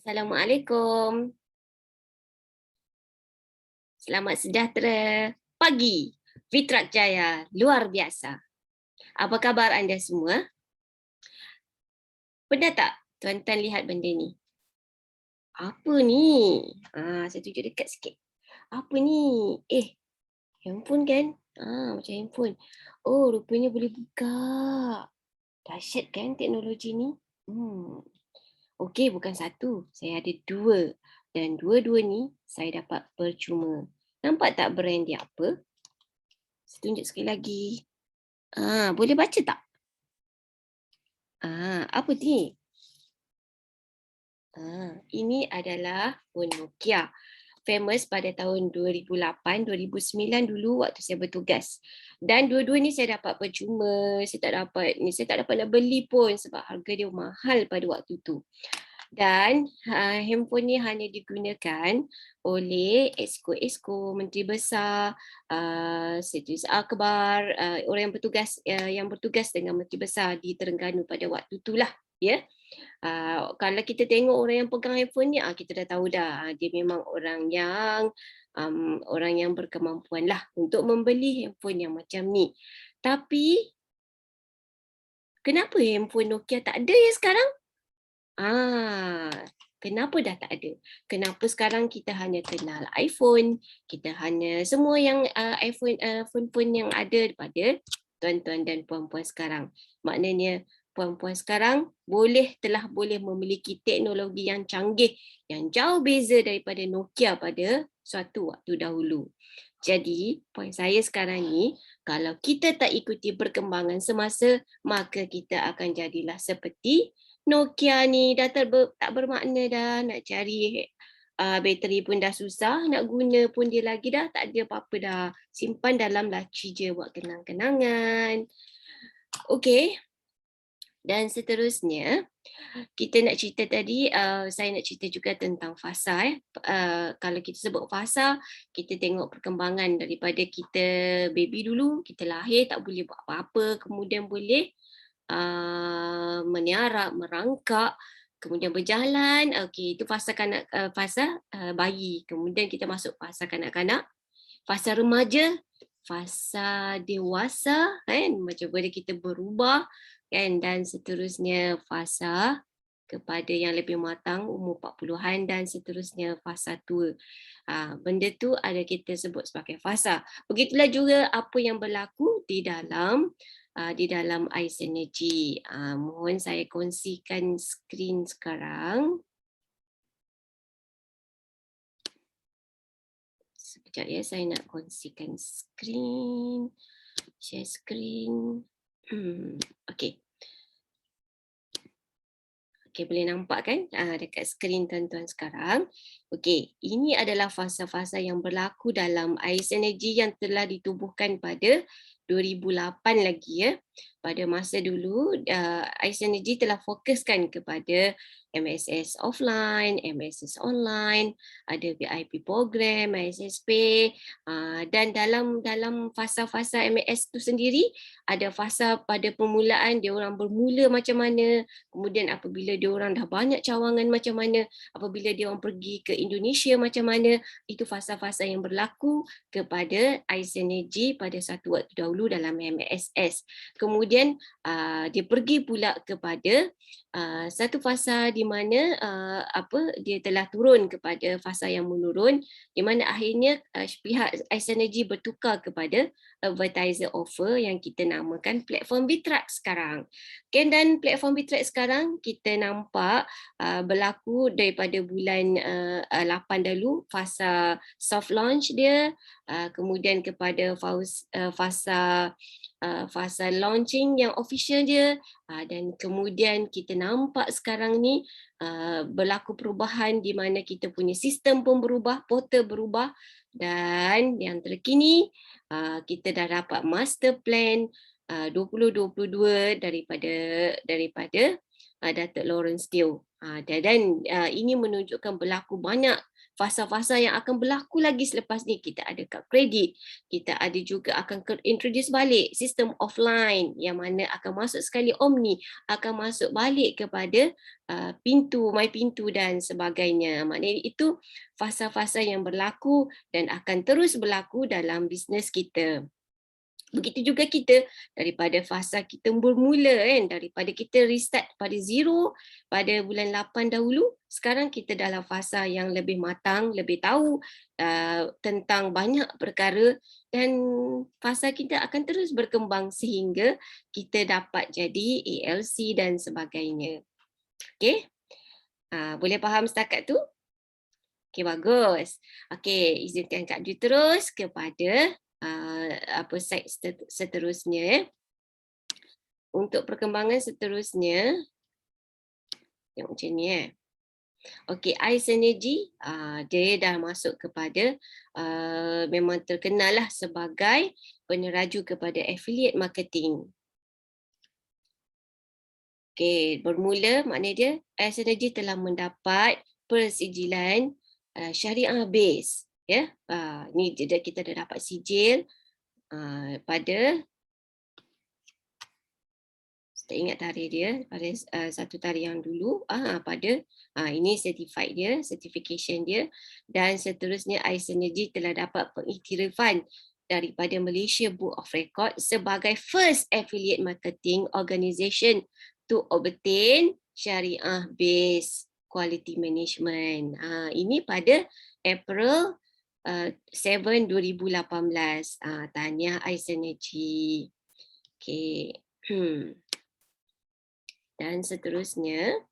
Assalamualaikum. Selamat sejahtera pagi. Fitrat Jaya, luar biasa. Apa khabar anda semua? Pernah tak tuan-tuan lihat benda ni? Apa ni? Saya tunjuk dekat sikit. Apa ni? Handphone kan? Macam handphone. Oh, rupanya boleh buka. Dahsyat kan teknologi ni? Okey, bukan satu. Saya ada dua. Dan dua-dua ni saya dapat percuma. Nampak tak brand dia apa? Saya tunjuk sekali lagi. Boleh baca tak? Apa ni? Ini adalah phone Nokia. Famous pada tahun 2008, 2009 dulu waktu saya bertugas. Dan dua-dua ni saya dapat percuma. Saya tak dapat nak beli pun sebab harga dia mahal pada waktu tu. Dan handphone ni hanya digunakan oleh exco, menteri besar, Setiausaha Akhbar, orang yang bertugas dengan menteri besar di Terengganu pada waktu itulah, ya. Kalau kita tengok orang yang pegang handphone ni, kita dah tahu dah dia memang orang yang berkemampuan lah untuk membeli handphone yang macam ni. Tapi kenapa handphone Nokia tak ada ya sekarang? Kenapa dah tak ada? Kenapa sekarang kita hanya kenal iPhone, kita hanya semua yang phone-phone yang ada pada tuan-tuan dan puan-puan sekarang. Maknanya puan-puan sekarang telah boleh memiliki teknologi yang canggih, yang jauh beza daripada Nokia pada suatu waktu dahulu. Jadi, poin saya sekarang ni, kalau kita tak ikuti perkembangan semasa, maka kita akan jadilah seperti Nokia ni dah tak bermakna dah, nak cari bateri pun dah susah, nak guna pun dia lagi dah tak ada apa-apa dah. Simpan dalam laci je buat kenang-kenangan. Okey. Dan seterusnya, kita nak cerita tadi, saya nak cerita juga tentang fasa. Kalau kita sebut fasa, kita tengok perkembangan daripada kita baby dulu, kita lahir tak boleh buat apa-apa, kemudian boleh meniarap, merangkak, kemudian berjalan. Okey, itu fasa bayi. Kemudian kita masuk fasa kanak-kanak, fasa remaja, fasa dewasa, kan? Macam mana kita berubah, kan? Dan seterusnya fasa kepada yang lebih matang, umur 40-an, dan seterusnya fasa tua. Benda tu ada kita sebut sebagai fasa. Begitulah juga apa yang berlaku di dalam Ais Energy. Mohon saya kongsikan skrin sekarang. Sekejap ya, saya nak kongsikan skrin. Share skrin. Okey. Okey, boleh nampak kan dekat skrin tuan-tuan sekarang. Okey, ini adalah fasa-fasa yang berlaku dalam Ais Energy yang telah ditubuhkan pada 2008 lagi ya. Pada masa dulu, Ais Energy telah fokuskan kepada MSS offline, MSS online, ada VIP program, MSSP, dan dalam fasa-fasa MSS tu sendiri ada fasa pada permulaan dia orang bermula macam mana, kemudian apabila dia orang dah banyak cawangan macam mana, apabila dia orang pergi ke Indonesia macam mana, itu fasa-fasa yang berlaku kepada Ais Energy pada satu waktu dahulu dalam MSS. Kemudian dia pergi pula kepada satu fasa di mana dia telah turun kepada fasa yang menurun, di mana akhirnya pihak Ais Energy bertukar kepada advertiser offer yang kita namakan platform Bitrack sekarang. Okay, dan platform Bitrack sekarang kita nampak berlaku daripada bulan 8 dahulu, fasa soft launch dia, kemudian kepada fasa launching yang official dia, dan kemudian kita nampak sekarang ni berlaku perubahan di mana kita punya sistem pun berubah, portal berubah, dan yang terkini kita dah dapat master plan 2022 daripada Datuk Lawrence Teo. Dan ini menunjukkan berlaku banyak fasa-fasa yang akan berlaku lagi selepas ni. Kita ada kad kredit, kita ada juga akan introduce balik sistem offline yang mana akan masuk sekali Omni, akan masuk balik kepada pintu, my pintu dan sebagainya. Maknanya itu fasa-fasa yang berlaku dan akan terus berlaku dalam bisnes kita. Begitu juga kita daripada fasa kita bermula kan, daripada kita restart pada zero pada bulan 8 dahulu, sekarang kita dalam fasa yang lebih matang, lebih tahu tentang banyak perkara dan fasa kita akan terus berkembang sehingga kita dapat jadi ALC dan sebagainya. Okey? Boleh faham setakat tu? Okey, bagus. Okey, izinkan Kak Ju terus kepada slide seterusnya. Untuk perkembangan seterusnya, tengok macam ni. Okey, iSynergy, dia dah masuk kepada, memang terkenal lah sebagai peneraju kepada affiliate marketing. Okey, bermula maknanya dia, iSynergy telah mendapat persijilan syariah base. Ya, ni kita dah dapat sijil pada, tak ingat tarikh dia, pada satu tarikh yang dulu, pada ini certified dia, certification dia, dan seterusnya iSynergy telah dapat pengiktirafan daripada Malaysia Book of Record sebagai first affiliate marketing organisation to obtain syariah based quality management. Ini pada April 7 2018. Tahniah iSynergy. Okey. Dan seterusnya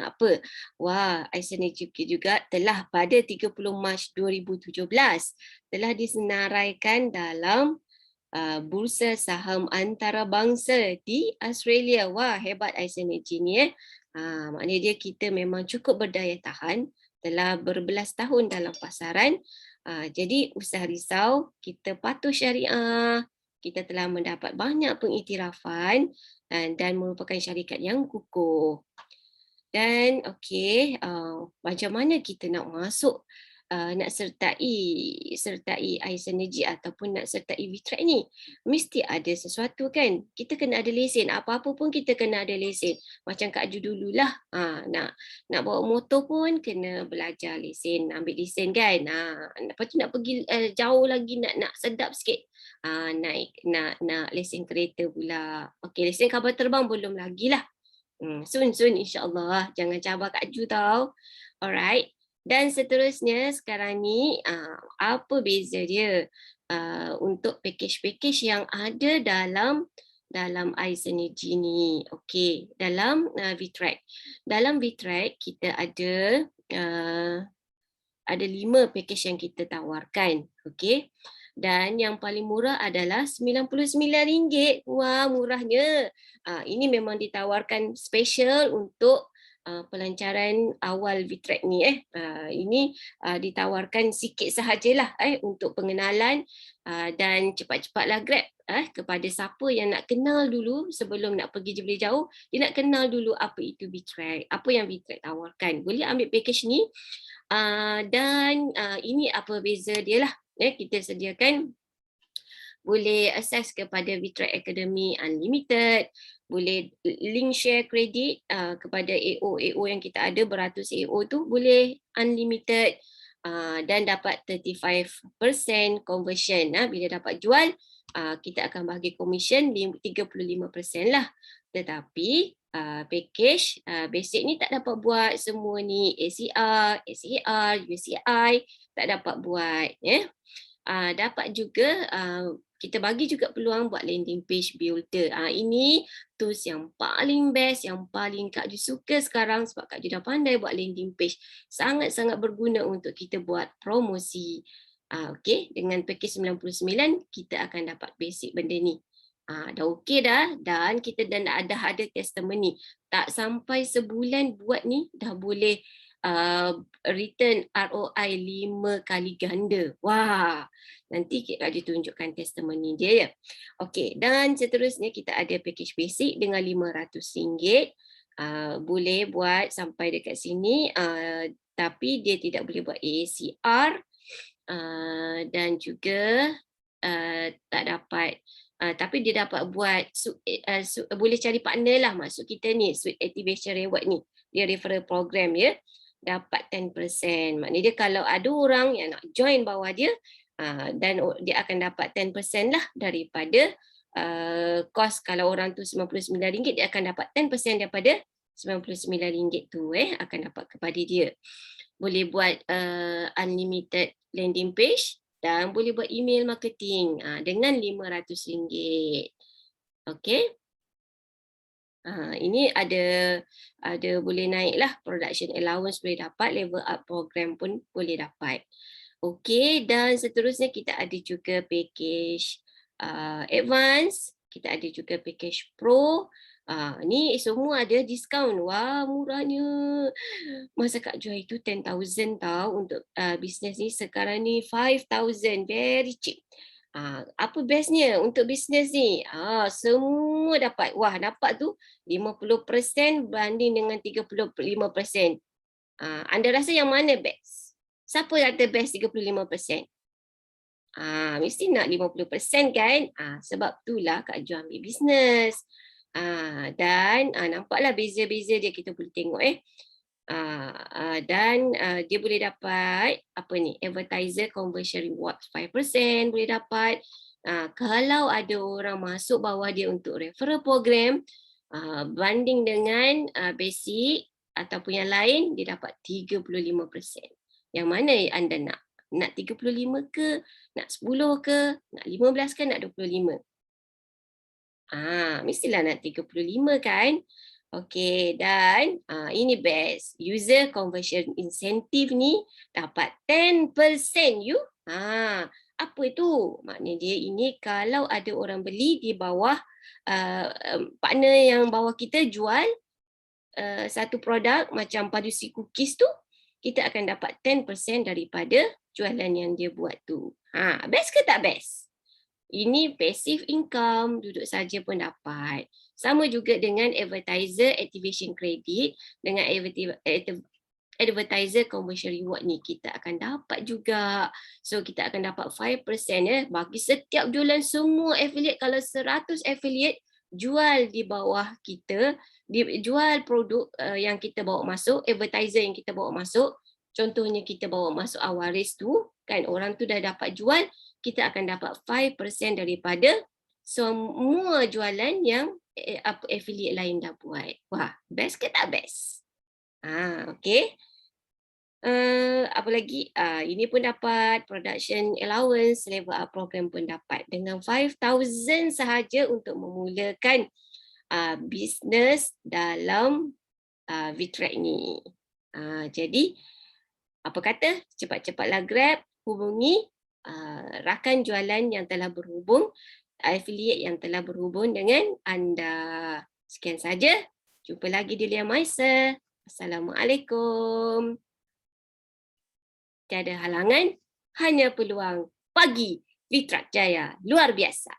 apa? Wah, iSynergy juga telah pada 30 Mac 2017 telah disenaraikan dalam bursa saham antarabangsa di Australia. Wah, hebat iSynergy ni. Maknanya dia kita memang cukup berdaya tahan, telah berbelas tahun dalam pasaran. Jadi usah risau, kita patuh syariah, kita telah mendapat banyak pengiktirafan dan merupakan syarikat yang kukuh. Dan okey, macam mana kita nak masuk, nak sertai iSynergy ataupun nak sertai VTrack ni? Mesti ada sesuatu kan? Kita kena ada lesen, apa-apa pun kita kena ada lesen. Macam Kak Ju dululah, nak bawa motor pun kena belajar lesen, ambil lesen kan? Lepas tu nak pergi jauh lagi, nak sedap sikit, nak lesen kereta pula. Okey, lesen kapal terbang belum lagi lah. Soon insyaAllah. Jangan cabar Kak Ju tau. Alright. Dan seterusnya sekarang ni apa beza dia untuk package-package yang ada dalam iSynergy ni. Okey, dalam VTrack. Dalam VTrack kita ada 5 package yang kita tawarkan. Okey. Dan yang paling murah adalah RM99. Wah, murahnya. Ini memang ditawarkan special untuk pelancaran awal VTrack ni. Ini ditawarkan sikit sahajalah untuk pengenalan dan cepat-cepatlah grab kepada siapa yang nak kenal dulu sebelum nak pergi lebih jauh. Dia nak kenal dulu apa itu VTrack, apa yang VTrack tawarkan. Boleh ambil package ni dan ini apa beza dia lah. Kita sediakan boleh akses kepada VTrack Academy Unlimited, boleh link share kredit kepada AO yang kita ada, beratus AO tu boleh unlimited dan dapat 35% conversion. Bila dapat jual, kita akan bagi komisen 35% lah. Tetapi package basic ni tak dapat buat semua ni, ACR, ACR, UCI tak dapat buat. Dapat juga kita bagi juga peluang buat landing page builder. Ini tools yang paling best, yang paling Kak Ju suka sekarang sebab Kak Ju dah pandai buat landing page. Sangat-sangat berguna untuk kita buat promosi. Okey, dengan package 99 kita akan dapat basic benda ni. Dah okey dah, dan kita dah ada testimoni. Tak sampai sebulan buat ni dah boleh return ROI 5 kali ganda. Wah, nanti Kak Ju tunjukkan testimoni dia ya. Okey, dan seterusnya kita ada package basic dengan RM500. Boleh buat sampai dekat sini, tapi dia tidak boleh buat AACR, dan juga tak dapat, tapi dia dapat buat boleh cari partner lah, maksud kita ni Sweet Activation Reward ni, dia referral program ya, dapat 10%. Maknanya dia kalau ada orang yang nak join bawah dia, dan dia akan dapat 10% lah daripada kos. Kalau orang tu RM99, dia akan dapat 10% daripada RM99 tu akan dapat kepada dia. Boleh buat unlimited landing page dan boleh buat email marketing dengan RM500. Okey. Ini ada boleh naik lah, production allowance boleh dapat, level up program pun boleh dapat. Okey, dan seterusnya kita ada juga package advance, kita ada juga package pro. Ni semua ada diskaun. Wah, murahnya. Masa Kak jual itu 10,000 tau untuk bisnes ni, sekarang ni 5,000, very cheap. Apa bestnya untuk bisnes ni? Semua dapat. Wah, dapat tu 50% banding dengan 35%. Anda rasa yang mana best? Siapa kata best 35%? Mesti nak 50% kan? Sebab itulah Kak Ju ambil bisnes. Dan nampaklah beza-beza dia, kita boleh tengok dan dia boleh dapat apa ni, advertiser conversion reward 5% boleh dapat. Kalau ada orang masuk bawah dia untuk referral program, banding dengan basic ataupun yang lain, dia dapat 35%. Yang mana anda nak? Nak 35 ke? Nak 10 ke? Nak 15 ke? Nak 25? Mestilah nak 35 kan? Okey, dan ini best. User conversion incentive ni dapat 10% you. Apa itu? Maknanya dia ini kalau ada orang beli di bawah, partner yang bawah kita jual satu produk macam padusi cookies tu, kita akan dapat 10% daripada jualan yang dia buat tu. Best ke tak best? Ini passive income, duduk saja pun dapat. Sama juga dengan advertiser activation credit dengan advertiser conversion reward ni, kita akan dapat juga. So kita akan dapat 5% bagi setiap jualan semua affiliate. Kalau 100 affiliate jual di bawah kita, jual produk yang kita bawa masuk, advertiser yang kita bawa masuk, contohnya kita bawa masuk Awaris tu, kan orang tu dah dapat jual, kita akan dapat 5% daripada semua jualan yang affiliate lain dah buat. Wah, best ke tak best? Okey. Apa lagi? Ini pun dapat production allowance, level up program pun dapat. Dengan 5,000 sahaja untuk memulakan bisnes dalam VTrack ni. Jadi, apa kata? Cepat-cepatlah Grab hubungi rakan jualan yang telah berhubung, affiliate yang telah berhubung dengan anda. Sekian saja. Jumpa lagi di Lia Maisa. Assalamualaikum. Tiada halangan, hanya peluang. Pagi VTrack Jaya luar biasa.